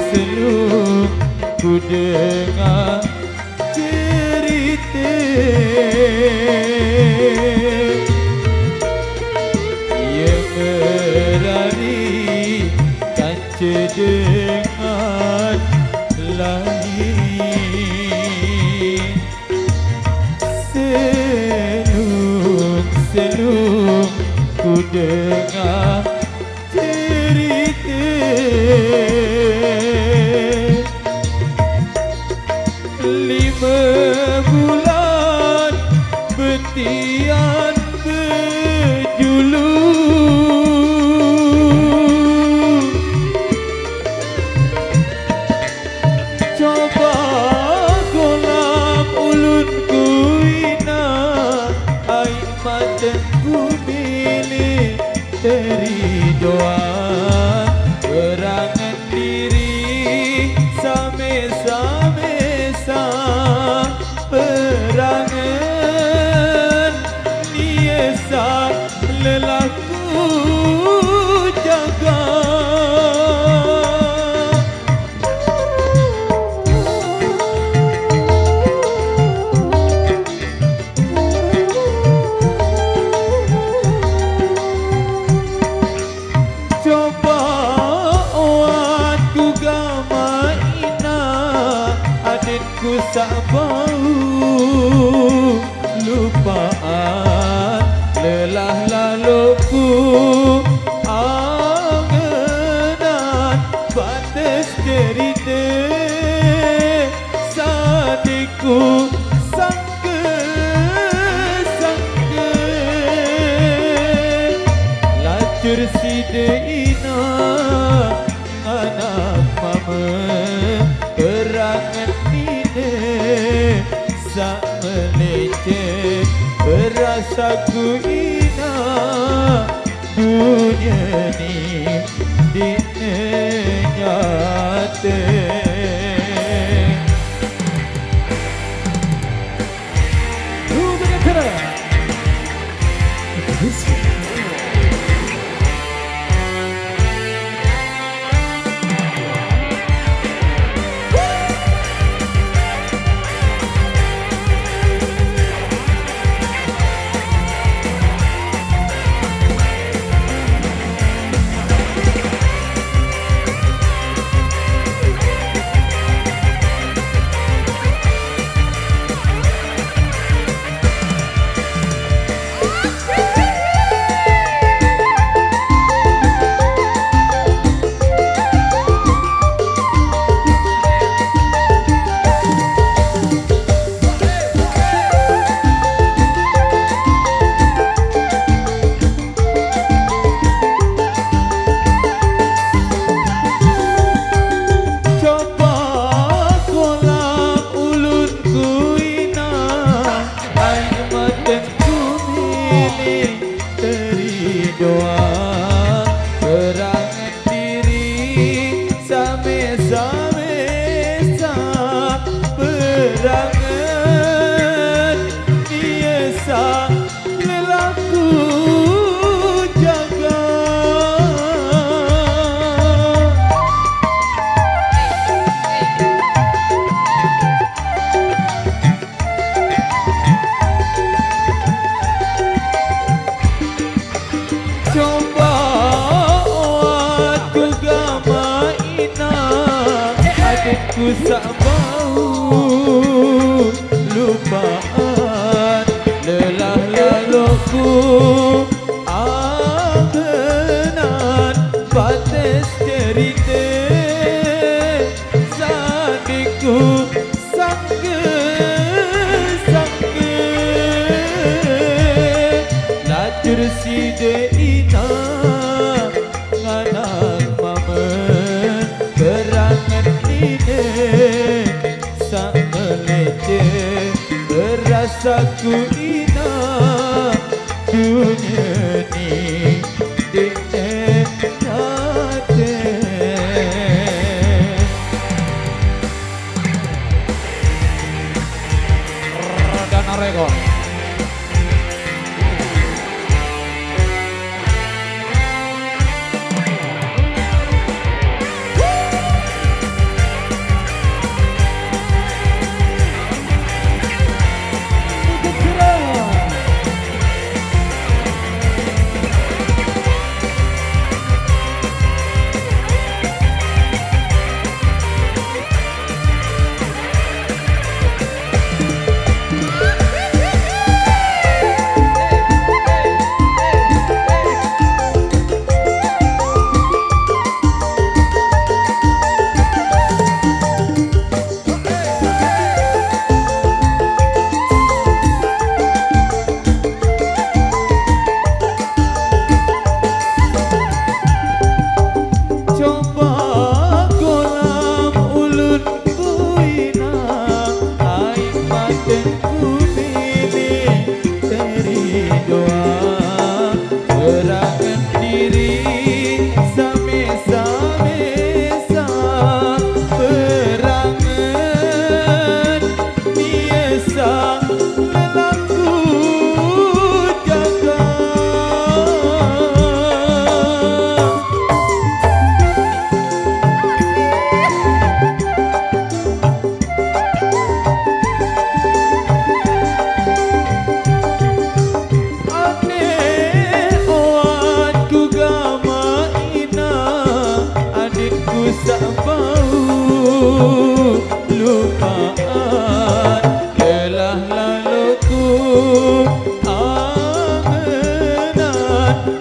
selum ku dengar cerita yang berari kaca dengan lain. Selum ku dengar cerita 5 bulan betian berjulu, coba kolam ulun ku ina air mata ku milik teri doa berangan diri same-samesa perangan niesa lelaku jaga. Coba oat ku gamaina aditku sak bau lupaan lelah laluku angenan batas cerita sadiku sangka lacur sideina anak mama berangan ini sak meleceh berasaku ina dunia ni dinyata. Megantara. Ku sak bau lupaan lelah laluku angenan batas cerita sadiku sangka lacur sideina nganak mama berangan sak meleceh berasaku ina dunia ni dinyata. Dana Rekor.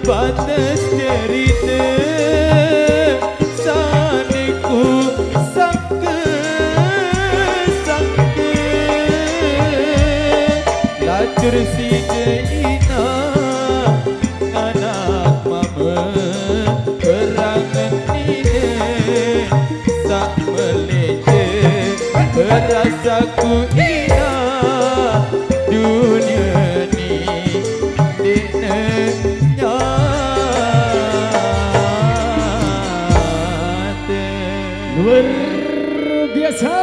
batas cerita saniku sangka lacur si ina anak mama berangan ini sak melece berasaku ina dunia ni dinenya luar biasa.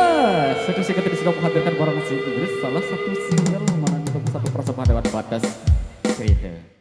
Sedusi tadi sudah menghadirkan barang si Inggris salah satu single mana satu persembahan lewat Batas cerita.